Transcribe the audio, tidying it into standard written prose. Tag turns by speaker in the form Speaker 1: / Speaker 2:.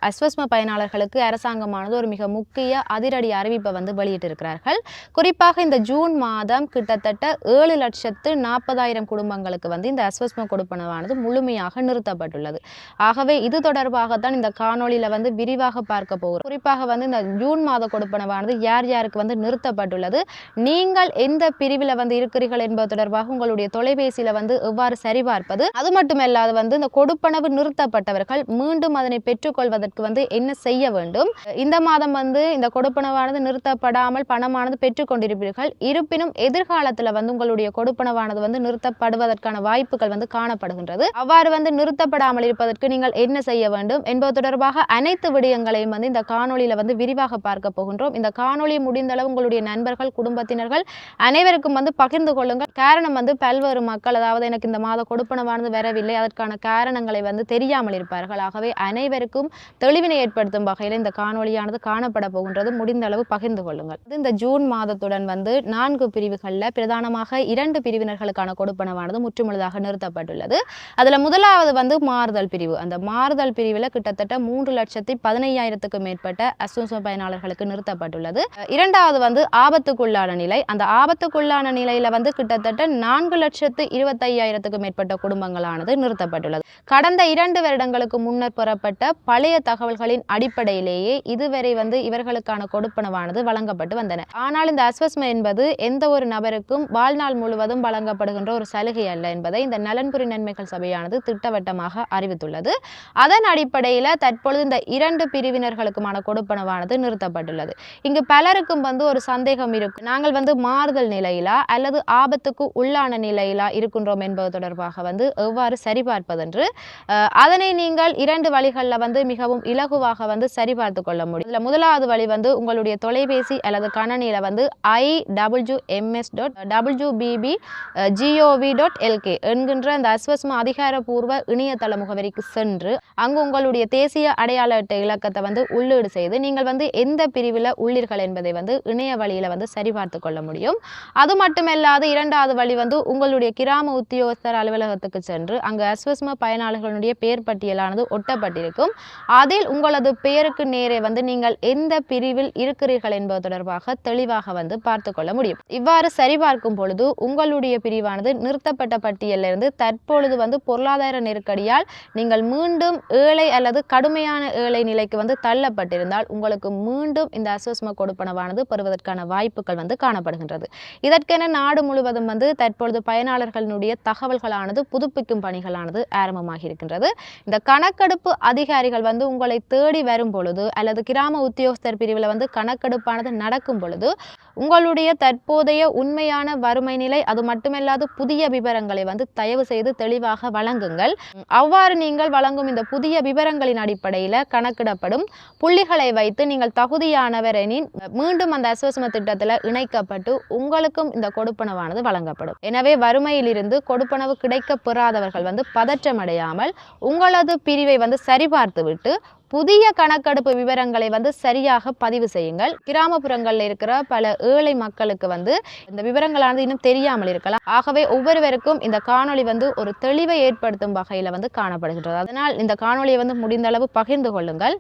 Speaker 1: அஸ்வஸ்ம பயனாளர்களுக்கு அரசாங்கமானது ஒரு மிக முக்கிய அதிரடி அறிவிப்பை வெளியிட்டிருக்கிறார்கள். குறிப்பாக இந்த ஜூன் மாதம் கிட்டத்தட்ட 7,40,000 குடும்பங்களுக்கு இந்த அஸ்வஸ்ம கொடுப்பனவானது முழுமையாக நிறுத்தப்பட்டுள்ளது. ஆகவே இது தொடர்பாகத்தான் இந்த காணொளியில விரிவாக பார்க்க போகிறோம். குறிப்பாக இந்த ஜூன் மாத கொடுப்பனவானது யார் யாருக்கு நிறுத்தப்பட்டுள்ளது, நீங்கள் எந்த பிரிவில் இருக்கிறீர்கள் என்பது தொடர்பாக உங்களுடைய தொலைபேசியில எவ்வாறு சரிபார்ப்பது, அது மட்டுமல்லாது இந்த கொடுப்பனவு நிறுத்தப்பட்டவர்கள் மீண்டும் அதனை பெற்றுக்கொள்வது என்ன செய்ய வேண்டும். இந்த மாதம் இந்த கொடுப்பனவானது நிறுத்தப்படாமல் பணமானது பெற்றுக்கொண்டிருப்பீர்கள். இருப்பினும் எதிர்காலத்தில் உங்களுடைய கொடுப்பனவானது நிறுத்தப்படுவதற்கான வாய்ப்புகள் காணப்படுகின்றது. அவ்வாறு நிறுத்தப்படாமல் இருப்பதற்கு நீங்கள் என்ன செய்ய வேண்டும் என்பது தொடர்பாக அனைத்து விடயங்களையும் இந்த காணொளியில விரிவாக பார்க்க போகின்றோம். இந்த காணொளி முடிந்தளவு உங்களுடைய நண்பர்கள், குடும்பத்தினர்கள் அனைவருக்கும் பகிர்ந்து கொள்ளுங்கள். காரணம் பல்வேறு மக்கள், அதாவது எனக்கு இந்த மாத கொடுப்பனவானது வரவில்லை, அதற்கான காரணங்களை தெரியாமல் இருப்பார்கள். ஆகவே அனைவருக்கும் தெளிவினை ஏற்படுத்தும் வகையில் இந்த காணொளியானது காணப்பட போகின்றது. முடிந்த அளவு பகிர்ந்து கொள்ளுங்கள். இந்த ஜூன் மாதத்துடன் 4 பிரிவுகளில் பிரதானமாக 2 பிரிவினர்களுக்கான கொடுப்பனவானது முற்றுமுழுதாக நிறுத்தப்பட்டுள்ளது. அதுல முதலாவது மாறுதல் பிரிவு. அந்த மாறுதல் பிரிவில் கிட்டத்தட்ட 3,15,000க்கும் மேற்பட்ட அஸ்வஸ்ம பயனாளர்களுக்கு நிறுத்தப்பட்டுள்ளது. இரண்டாவது ஆபத்துக்குள்ளான நிலை. அந்த ஆபத்துக்குள்ளான நிலையில கிட்டத்தட்ட 4,25,000க்கும் மேற்பட்ட குடும்பங்களானது நிறுத்தப்பட்டுள்ளது. கடந்த 2 வருடங்களுக்கு முன்னர் பெறப்பட்ட பழைய தகவல்களின் அடிப்படையிலேயே இதுவரை இவர்களுக்கான கொடுப்பனவானது வழங்கப்பட்டு வந்தன. ஆனால் இந்த அஸ்வஸ்ம என்பது எந்த ஒரு நபருக்கும் வாழ்நாள் முழுவதும் வழங்கப்படுகின்ற ஒரு சலுகை அல்ல என்பதை இந்த நலன்புரி நன்மைகள் சபையானது திட்டவட்டமாக அறிவித்துள்ளது. அதன் அடிப்படையில் தற்பொழுது இந்த 2 பிரிவினர்களுக்குமான கொடுப்பனவானது நிறுத்தப்பட்டுள்ளது. இங்கு பலருக்கும் ஒரு சந்தேகம் இருக்கும், நாங்கள் மாறுதல் நிலையிலா அல்லது ஆபத்துக்கு உள்ளான நிலையிலா இருக்கின்றோம் என்பது தொடர்பாக எவ்வாறு சரிபார்ப்பதென்று. அதனை நீங்கள் 2 வழிகளில் மிகவும் இலகுவாக சரிபார்த்து கொள்ள முடியும். இதுல முதலாவது வழி உங்களுடைய தொலைபேசி அல்லது கணனியில iwms.wbb.gov.lk என்கின்ற அந்த அஸ்வஸ்ம அதிகாரப்பூர்வ இணையதள முகவரிக்கு சென்று அங்கு உங்களுடைய தேசிய அடையாள அட்டை இலக்கத்தை உள்ளீடு செய்து நீங்கள் எந்த பிரிவில் உள்ளீர்கள் என்பதை இணைய வழியில சரிபார்த்து கொள்ள முடியும். அது மட்டுமல்லாது இரண்டாவது வழி உங்களுடைய கிராம உத்தியோகஸ்தர் அலுவலகத்துக்கு சென்று அங்கு அஸ்வஸ்ம பயனாளர்களுடைய பெயர் பட்டியலானது ஒட்டப்பட்டிருக்கும். அதில் உங்களது பெயருக்கு நேரே நீங்கள் எந்த பிரிவில் இருக்கிறீர்கள் என்பது தொடர்பாக தெளிவாக பார்த்து கொள்ள முடியும். இவ்வாறு சரிபார்க்கும் பொழுது உங்களுடைய பிரிவானது நிறுத்தப்பட்ட பட்டியலிருந்து தற்பொழுது பொருளாதார நெருக்கடியால் நீங்கள் மீண்டும் ஏழை அல்லது கடுமையான ஏழை நிலைக்கு தள்ளப்பட்டிருந்தால் உங்களுக்கு மீண்டும் இந்த அஸ்வஸ்ம கொடுப்பனவானது பெறுவதற்கான வாய்ப்புகள் காணப்படுகின்றது. இதற்கென நாடு முழுவதும் தற்பொழுது பயனாளர்களுடைய தகவல்களானது புதுப்பிக்கும் பணிகளானது ஆரம்பமாகி இருக்கின்றது. இந்த கணக்கெடுப்பு அதிகாரிகள் உங்களை தேடி வரும் பொழுது அல்லது கிராம உத்தியோகஸ்தர் பிரிவில் கணக்கெடுப்பானது நடக்கும் பொழுது உங்களுடைய தற்போதைய உண்மையான வறுமை நிலை, அது மட்டுமல்லாது புதிய விவரங்களை தயவு செய்து தெளிவாக வழங்குங்கள். அவ்வாறு நீங்கள் வழங்கும் இந்த புதிய விவரங்களின் அடிப்படையில் கணக்கிடப்படும் புள்ளிகளை வைத்து நீங்கள் தகுதியானவர் எனின் மீண்டும் அந்த அஸ்வஸ்ம திட்டத்தில் இணைக்கப்பட்டு உங்களுக்கும் இந்த கொடுப்பனவானது வழங்கப்படும். எனவே வறுமையிலிருந்து கொடுப்பனவு கிடைக்க பெறாதவர்கள் பதற்றமடையாமல் உங்களது பிரிவை சரிபார்த்து விட்டு புதிய கணக்கெடுப்பு விவரங்களை சரியாக பதிவு செய்யுங்கள். கிராமப்புறங்களில் இருக்கிற பல ஏழை மக்களுக்கு இந்த விவரங்களானது இன்னும் தெரியாமல் இருக்கலாம். ஆகவே ஒவ்வொருவருக்கும் இந்த காணொளி ஒரு தெளிவை ஏற்படுத்தும் வகையில் காணப்படுகின்றது. அதனால் இந்த காணொளியை முடிந்த அளவு பகிர்ந்து கொள்ளுங்கள்.